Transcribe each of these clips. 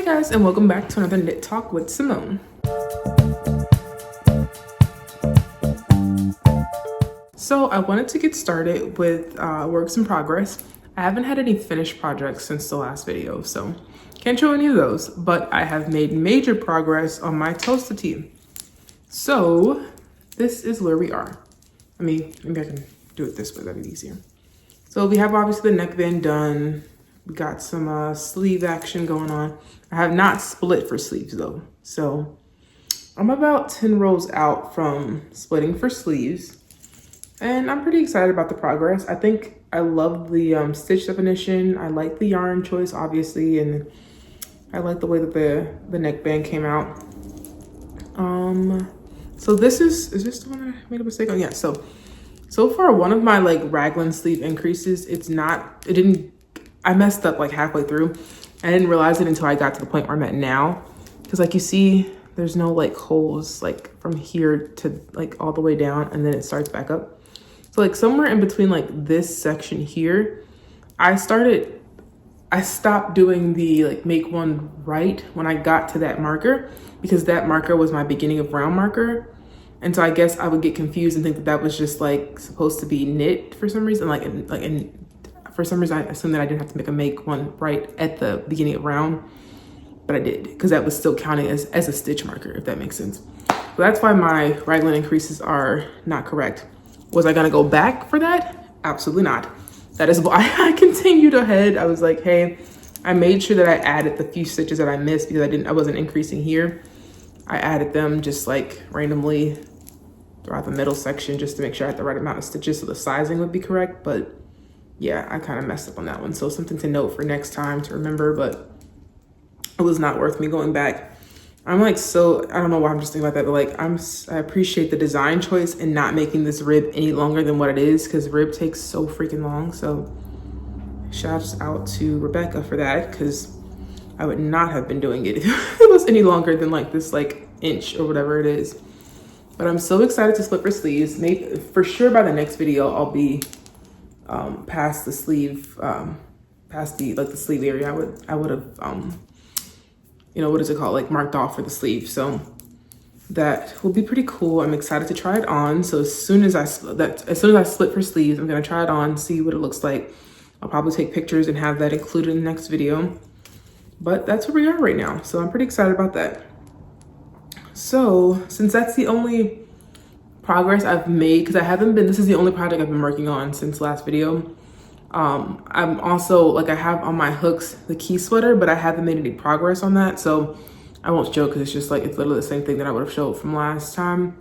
Hey guys, and welcome back to another Knit Talk with Simone. So I wanted to get started with works in progress. I haven't had any finished projects since the last video, so can't show any of those, but I have made major progress on my Tolsta Tee. So this is where we are. Maybe I can do it this way, that'd be easier. So we have obviously the neckband done. We got some sleeve action going on. I have not split for sleeves though. So I'm about 10 rows out from splitting for sleeves. And I'm pretty excited about the progress. I think I love the stitch definition. I like the yarn choice, obviously, and I like the way that the neckband came out. So this is this the one that I made a mistake on? Yeah, so far one of my like raglan sleeve increases, I messed up like halfway through. I didn't realize it until I got to the point where I'm at now. Cause like you see, there's no like holes like from here to like all the way down and then it starts back up. So like somewhere in between like this section here, I stopped doing the like make one right when I got to that marker, because that marker was my beginning of round marker. And so I guess I would get confused and think that that was just like supposed to be knit for some reason. For some reason I assumed that I didn't have to make one right at the beginning of round, but I did, because that was still counting as a stitch marker, if that makes sense. So that's why my raglan increases are not correct. Was I gonna go back for that? Absolutely not. That is why I continued ahead. I was like, hey, I made sure that I added the few stitches that I missed because I wasn't increasing here. I added them just like randomly throughout the middle section just to make sure I had the right amount of stitches so the sizing would be correct. But yeah, I kind of messed up on that one. So something to note for next time to remember, but it was not worth me going back. I'm like, so I don't know why I'm just thinking about that, but like I appreciate the design choice and not making this rib any longer than what it is, because rib takes so freaking long. So shouts out to Rebecca for that, because I would not have been doing it if it was any longer than like this like inch or whatever it is. But I'm so excited to split for sleeves. Maybe for sure by the next video I'll be past the sleeve, past the like the sleeve area. I would have you know, what is it called, like marked off for the sleeve. So that will be pretty cool. I'm excited to try it on. So as soon as I split for sleeves, I'm gonna try it on, see what it looks like. I'll probably take pictures and have that included in the next video. But that's where we are right now. So I'm pretty excited about that. So since that's the only progress I've made, because this is the only project I've been working on since last video. I'm also like, I have on my hooks the key sweater, but I haven't made any progress on that. So I won't show, because it's just like, it's literally the same thing that I would have showed from last time.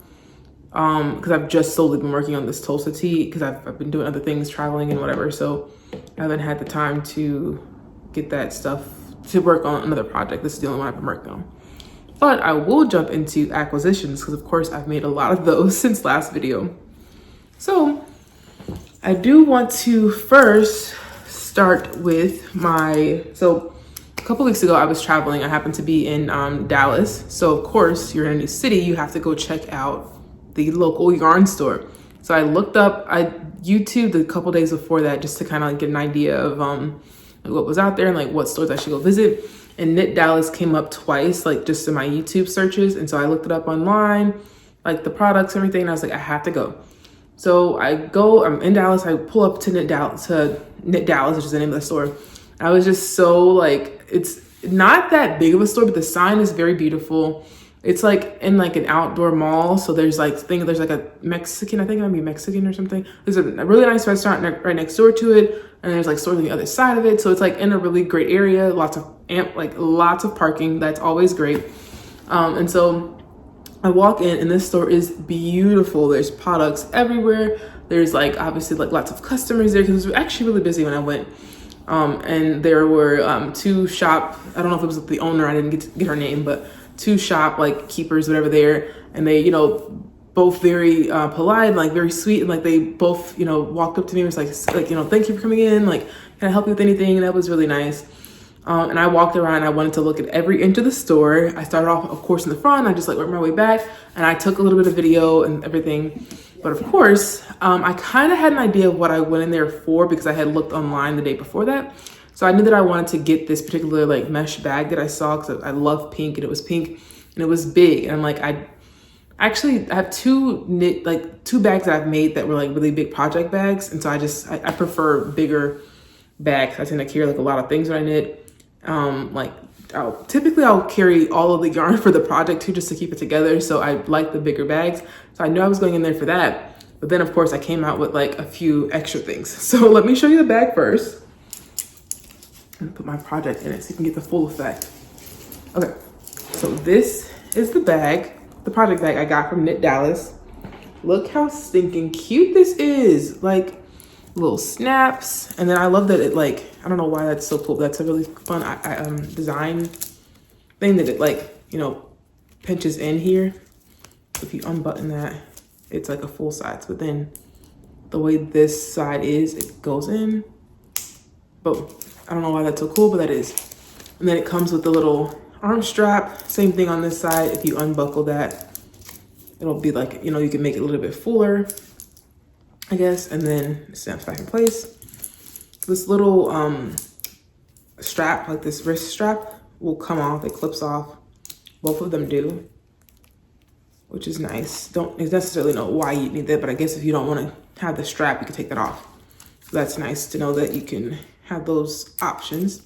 Because I've just solely been working on this Tolsta Tee, because I've been doing other things, traveling and whatever. So I haven't had the time to get that stuff to work on another project. This is the only one I've been working on. But I will jump into acquisitions, because of course I've made a lot of those since last video. So I do want to first start with so a couple weeks ago I was traveling. I happened to be in Dallas. So of course you're in a new city, you have to go check out the local yarn store. So I YouTubed a couple days before that just to kind of like get an idea of what was out there and like what stores I should go visit. And Knit Dallas came up twice, like just in my YouTube searches. And so I looked it up online, like the products, everything. And I was like, I have to go. So I'm in Dallas, I pull up to Knit Dallas, which is the name of the store. I was just so like, it's not that big of a store, but the sign is very beautiful. It's like in like an outdoor mall. So there's like a Mexican, I think it might be Mexican or something. There's a really nice restaurant right next door to it. And there's like stores on the other side of it. So it's like in a really great area, lots of parking. That's always great. And so I walk in and this store is beautiful. There's products everywhere. There's like obviously like lots of customers there, because it was actually really busy when I went. And there were two shop, I don't know if it was the owner, I didn't get her name, but two shop like keepers, whatever there. And they, you know, both very polite, like very sweet. And like they both, you know, walked up to me and was like, you know, thank you for coming in. Like, can I help you with anything? And that was really nice. And I walked around, I wanted to look at every inch of the store. I started off, of course, in the front. I just like worked my way back and I took a little bit of video and everything. But of course, I kind of had an idea of what I went in there for, because I had looked online the day before that. So I knew that I wanted to get this particular like mesh bag that I saw because I love pink, and it was pink and it was big. And I'm like, I have two bags that I've made that were like really big project bags. And so I prefer bigger bags. I tend to carry like a lot of things when I knit. Typically I'll carry all of the yarn for the project too, just to keep it together. So I like the bigger bags. So I knew I was going in there for that. But then of course I came out with like a few extra things. So let me show you the bag first. And put my project in it so you can get the full effect. Okay, so this is the bag, the project bag I got from Knit Dallas. Look how stinking cute this is. Like little snaps. And then I love that it like, I don't know why that's so cool. That's a really fun design thing that it like, you know, pinches in here. If you unbutton that, it's like a full size. But then the way this side is, it goes in. Boom. I don't know why that's so cool, but that is. And then it comes with the little arm strap. Same thing on this side. If you unbuckle that, it'll be like, you know, you can make it a little bit fuller, I guess. And then it snaps back in place. This little strap, like this wrist strap, will come off. It clips off. Both of them do, which is nice. Don't necessarily know why you need that, but I guess if you don't want to have the strap, you can take that off. So that's nice to know that you can have those options.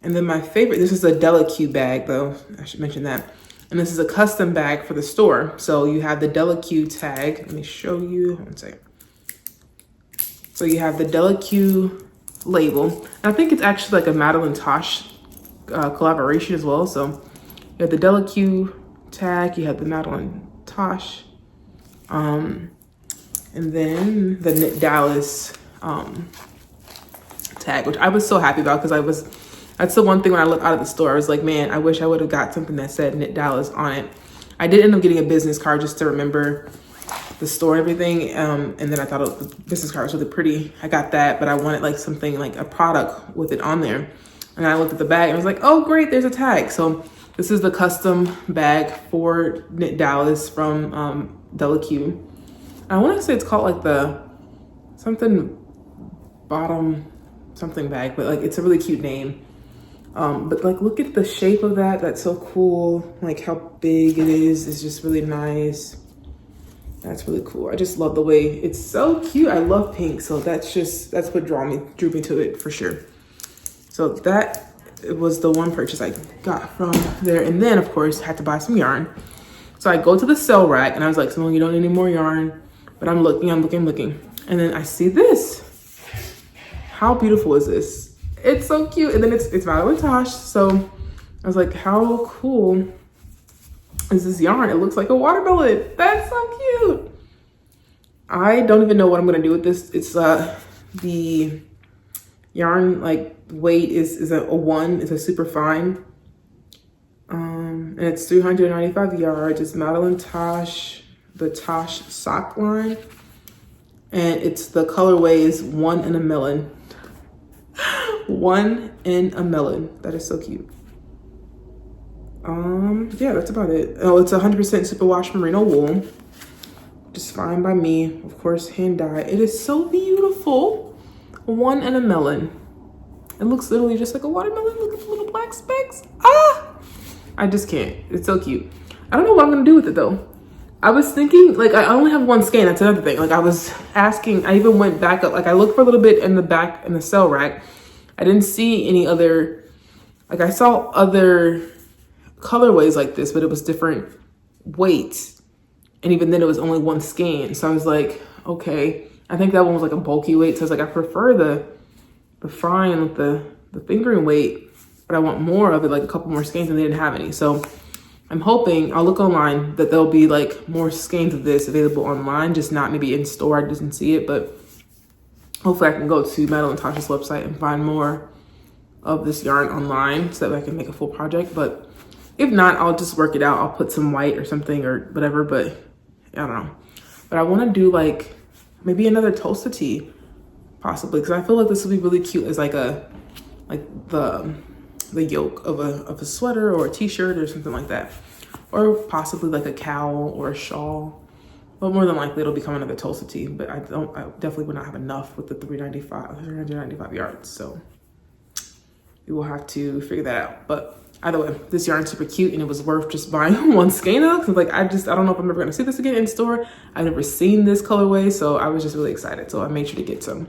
And then my favorite, this is a Delicue bag though, I should mention that. And this is a custom bag for the store. So you have the Delicue tag. Let me show you, one second. So you have the Delicue label. And I think it's actually like a Madeline Tosh collaboration as well. So you have the Delicue tag, you have the Madeline Tosh, and then the Knit Dallas tag, which I was so happy about because that's the one thing when I looked out of the store, I was like, man, I wish I would have got something that said Knit Dallas on it. I did end up getting a business card just to remember the store and everything. And then I thought the business card was really pretty. I got that, but I wanted like something like a product with it on there. And I looked at the bag and I was like, oh great, there's a tag. So this is the custom bag for Knit Dallas from Delicue. I want to say it's called like the something bottom something bag, but like it's a really cute name. But like look at the shape of that. That's so cool. Like how big it is. It's just really nice. That's really cool. I just love the way it's so cute. I love pink, so that's what drew me to it for sure. So that was the one purchase I got from there. And then of course I had to buy some yarn. So I go to the sell rack and I was like, Simone, you don't need any more yarn. But I'm looking. And then I see this. How beautiful is this? It's so cute. And then it's Madeline Tosh. So I was like, how cool is this yarn? It looks like a watermelon. That's so cute. I don't even know what I'm gonna do with this. It's the yarn like weight is a 1. It's a super fine. And it's 395 yards. It's Madeline Tosh, the Tosh sock line. And it's the colorway is 1 in a melon. 1 in a melon. That is so cute. Yeah, that's about it. Oh, it's 100% superwash merino wool. Just fine by me. Of course, hand dyed. It is so beautiful. 1 in a melon. It looks literally just like a watermelon. Look at the little black specks. Ah! I just can't. It's so cute. I don't know what I'm gonna do with it though. I was thinking, like, I only have one skein. That's another thing. Like, I was asking, I even went back up. Like, I looked for a little bit in the back in the sell rack. I didn't see any other, like, I saw other colorways like this, but it was different weights. And even then, it was only one skein. So I was like, okay. I think that one was like a bulky weight. So I was like, I prefer the fine with the fingering weight, but I want more of it, like a couple more skeins, and they didn't have any. So I'm hoping, I'll look online, that there'll be like more skeins of this available online, just not maybe in store. I didn't see it, but hopefully I can go to Madeline Tosh's website and find more of this yarn online so that I can make a full project. But if not, I'll just work it out. I'll put some white or something or whatever, but I don't know. But I want to do like maybe another Tolsta Tee, possibly, because I feel like this would be really cute as like the yoke of a sweater or a t-shirt or something like that, or possibly like a cowl or a shawl. But more than likely it'll become another Tolsta Tee. But I definitely would not have enough with the 395 yards. So we will have to figure that out. But either way, this yarn is super cute and it was worth just buying one skein of. Cause like, I don't know if I'm ever gonna see this again in store. I've never seen this colorway, so I was just really excited. So I made sure to get some.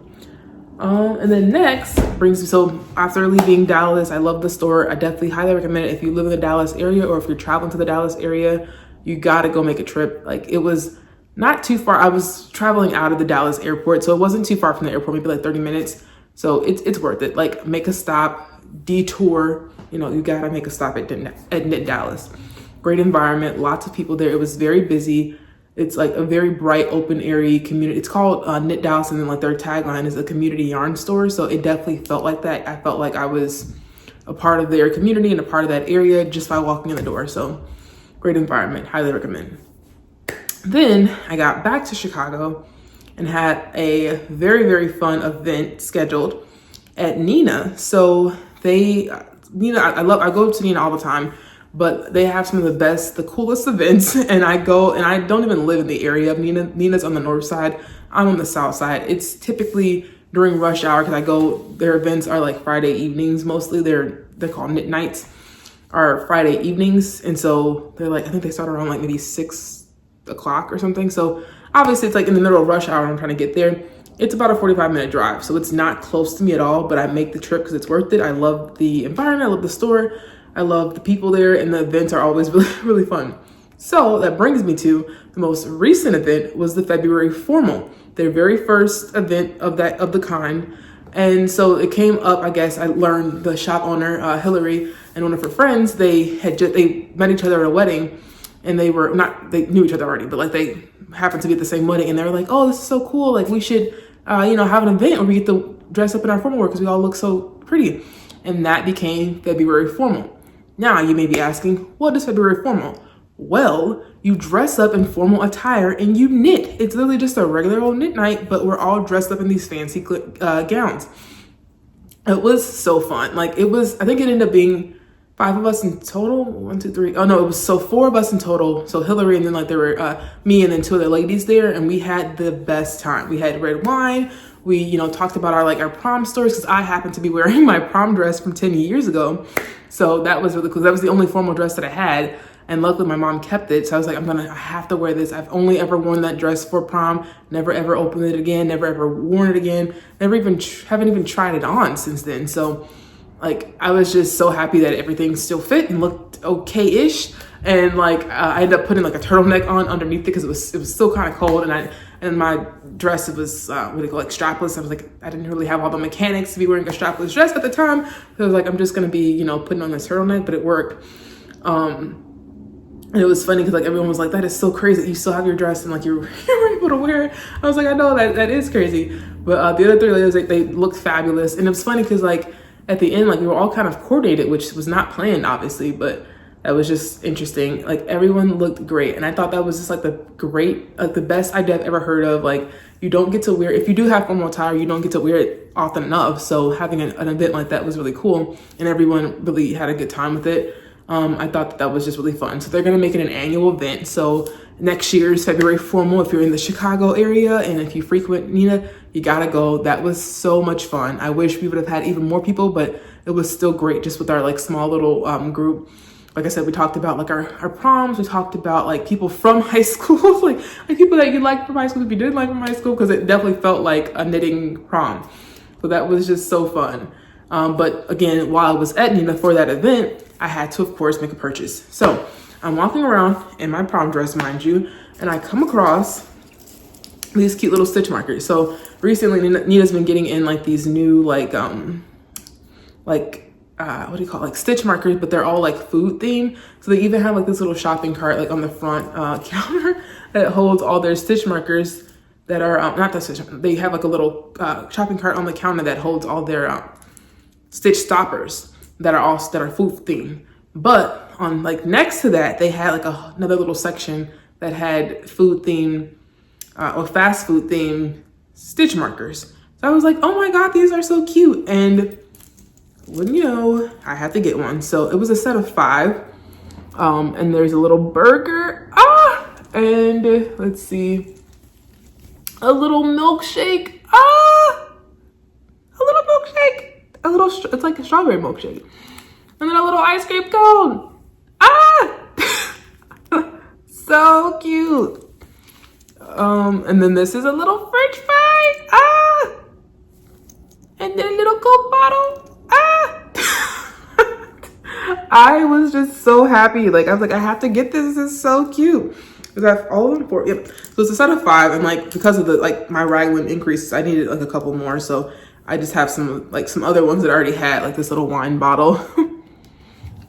And then next brings me, so after leaving Dallas, I love the store. I definitely highly recommend it. If you live in the Dallas area or if you're traveling to the Dallas area, you gotta go make a trip. Like, it was not too far. I was traveling out of the Dallas airport, so it wasn't too far from the airport, maybe like 30 minutes. So it's worth it. Like, make a stop, detour, you know, you gotta make a stop at Knit Dallas. Great environment, lots of people there. It was very busy. It's like a very bright, open, airy community. It's called Knit Dallas, and then like their tagline is a community yarn store. So it definitely felt like that. I felt like I was a part of their community and a part of that area just by walking in the door. So great environment, highly recommend. Then I got back to Chicago and had a very, very fun event scheduled at Nina. So Nina, I go to Nina all the time, but they have some of the best, the coolest events. And I go, and I don't even live in the area of Nina. Nina's on the north side. I'm on the south side. It's typically during rush hour because I go, their events are like Friday evenings mostly. They're called knit nights, are Friday evenings. And so they're like, I think they start around like maybe 6 o'clock or something. So obviously it's like in the middle of rush hour and I'm trying to get there. It's about a 45-minute drive. So it's not close to me at all, but I make the trip because it's worth it. I love the environment. I love the store. I love the people there, and the events are always really, really fun. So that brings me to the most recent event was the February formal, their very first event of the kind. And so it came up, I guess, I learned the shop owner, Hillary, and one of her friends, they met each other at a wedding, and they knew each other already, but like they happened to be at the same wedding, and they were like, oh, this is so cool. Like, we should, have an event where we get to dress up in our formal wear because we all look so pretty. And that became February formal. Now you may be asking, what is February formal? Well, you dress up in formal attire and you knit. It's literally just a regular old knit night, but we're all dressed up in these fancy gowns. It was so fun. Like, I think it ended up being 5 of us in total. 1, 2, 3. Oh no, it was so 4 of us in total. So Hillary, and then like there were me and then 2 other ladies there, and we had the best time. We had red wine. We, talked about our prom stories because I happened to be wearing my prom dress from 10 years ago. So that was really cool. That was the only formal dress that I had. And luckily my mom kept it. So I was like, I have to wear this. I've only ever worn that dress for prom. Never ever opened it again. Never ever worn it again. Haven't even tried it on since then. So like, I was just so happy that everything still fit and looked okay-ish. And like, I ended up putting like a turtleneck on underneath it because it was still kind of cold. And my dress, it was, strapless. I was like, I didn't really have all the mechanics to be wearing a strapless dress at the time. So I was like, I'm just going to be, putting on this turtleneck, but it worked. And it was funny because like everyone was like, that is so crazy that you still have your dress and like you're able to wear it. I was like, I know that is crazy. But the other 3 ladies, like, they looked fabulous. And it was funny because like at the end, like we were all kind of coordinated, which was not planned obviously, but that was just interesting. Like, everyone looked great. And I thought that was just like the best idea I've ever heard of. Like, you don't get to wear, if you do have formal attire, you don't get to wear it often enough. So having an event like that was really cool. And everyone really had a good time with it. I thought that was just really fun. So they're going to make it an annual event. So next year's February formal, if you're in the Chicago area and if you frequent Nina, you got to go. That was so much fun. I wish we would have had even more people, but it was still great just with our like small little group. Like I said, we talked about like our proms. We talked about like people from high school, like people that you liked from high school, if you didn't like from high school, because it definitely felt like a knitting prom. So that was just so fun. But again, while I was at Nina for that event, I had to, of course, make a purchase. So I'm walking around in my prom dress, mind you, and I come across these cute little stitch markers. So recently Nina's been getting in like these new what do you call it? Like stitch markers, but they're all like food themed. So they even have like this little shopping cart like on the front counter that holds all their stitch markers that are not that stitch. They have like a little shopping cart on the counter that holds all their stitch stoppers that are food themed. But on like next to that, they had like another little section that had food themed or fast food themed stitch markers. So I was like, oh my God, these are so cute. And wouldn't you know, I had to get one. So it was a set of 5. And there's a little burger. And let's see, a little milkshake. A little milkshake. A little, it's like a strawberry milkshake. And then a little ice cream cone. Ah! So cute. And then this is a little French fry. Ah! And then a little Coke bottle. Ah! I was just so happy. Like, I was like, I have to get this. This is so cute. Because I have all of them for, yep. So it's a set of 5. And like, because of the, like, my raglan increases, I needed like a couple more. So I just have some other ones that I already had, like this little wine bottle.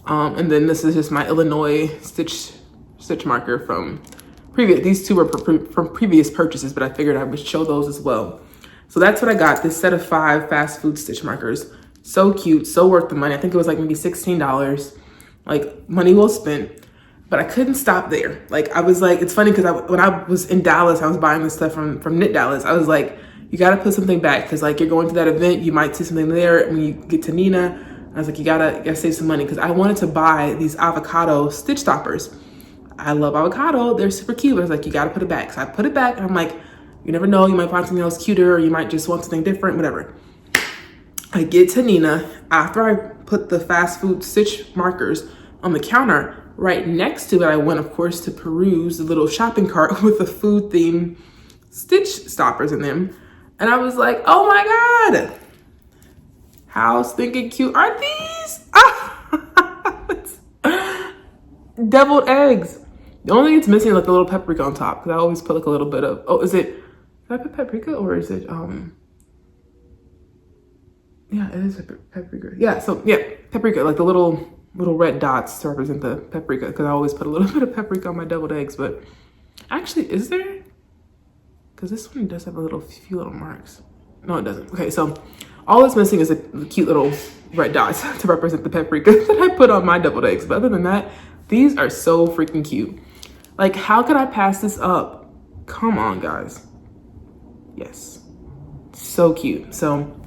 And then this is just my Illinois stitch marker from previous. These 2 were from previous purchases, but I figured I would show those as well. So that's what I got, this set of 5 fast food stitch markers. So cute, so worth the money. I think it was like maybe $16, like money well spent. But I couldn't stop there. Like, I was like, it's funny because when I was in Dallas, I was buying this stuff from Knit Dallas. I was like, you got to put something back, because like you're going to that event, you might see something there. When you get to Nina, I was like, you gotta save some money, because I wanted to buy these avocado stitch stoppers. I love avocado, they're super cute. But I was like, you gotta put it back. So I put it back, and I'm like, you never know, you might find something else cuter, or you might just want something different, whatever. I get to Nina after I put the fast food stitch markers on the counter. Right next to it, I went, of course, to peruse the little shopping cart with the food theme stitch stoppers in them. And I was like, oh my God, how stinking cute are these? Deviled eggs. The only thing it's missing is like the little paprika on top, because I always put like a little bit of, did I put paprika, or is it, yeah, it is paprika. Yeah, so yeah, paprika, like the little red dots to represent the paprika, because I always put a little bit of paprika on my deviled eggs. But actually, is there? Because this one does have a few little marks. No, it doesn't. Okay, so all that's missing is the cute little red dots to represent the paprika that I put on my deviled eggs. But other than that, these are so freaking cute. Like, how could I pass this up? Come on, guys. Yes, so cute. So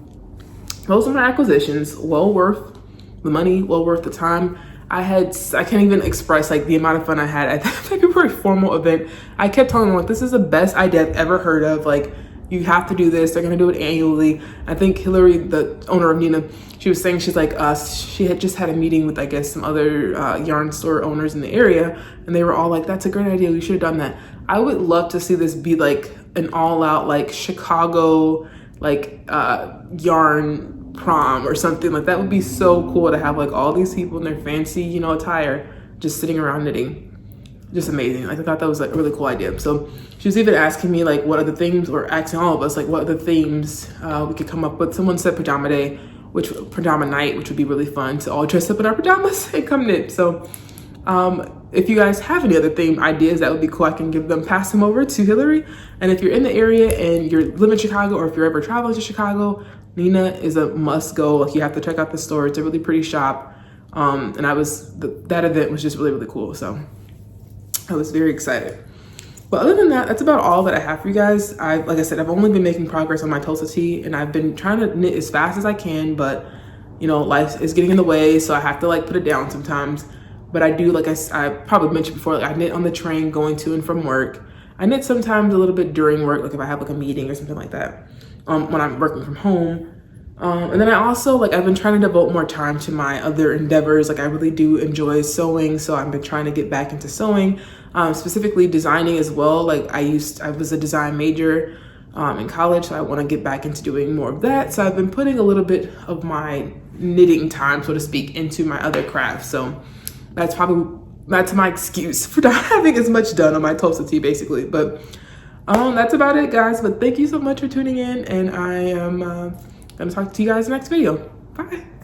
those are my acquisitions. Well worth the money, well worth the time. I can't even express like the amount of fun I had at the February formal event. I kept telling them, like, this is the best idea I've ever heard of. Like, you have to do this. They're gonna do it annually. I think Hillary, the owner of Nina, she was saying, she's like, she had just had a meeting with, I guess, some other yarn store owners in the area, and they were all like, that's a great idea, we should have done that. I would love to see this be like an all out like Chicago like yarn prom or something. Like, that would be so cool to have like all these people in their fancy, you know, attire just sitting around knitting. Just amazing. Like, I thought that was like a really cool idea. So she was even asking me like what other themes, or asking all of us like what other themes we could come up with. Someone said pajama day, pajama night, which would be really fun to all dress up in our pajamas and come knit. So if you guys have any other theme ideas, that would be cool. I can pass them over to Hillary. And if you're in the area and you live in Chicago, or if you're ever traveling to Chicago, Nina is a must go. Like, you have to check out the store. It's a really pretty shop. And that event was just really, really cool. So I was very excited. But other than that, that's about all that I have for you guys. Like I said, I've only been making progress on my Tolsta Tee, and I've been trying to knit as fast as I can, but you know, life is getting in the way, so I have to like put it down sometimes. But I do, like I probably mentioned before, like I knit on the train going to and from work. I knit sometimes a little bit during work, like if I have like a meeting or something like that, when I'm working from home. And then I also, like, I've been trying to devote more time to my other endeavors. Like, I really do enjoy sewing, so I've been trying to get back into sewing, specifically designing as well. Like, I was a design major in college, so I want to get back into doing more of that. So I've been putting a little bit of my knitting time, so to speak, into my other crafts. So that's my excuse for not having as much done on my Tolsta Tee, basically. But that's about it, guys. But thank you so much for tuning in, and I am gonna talk to you guys in the next video. Bye.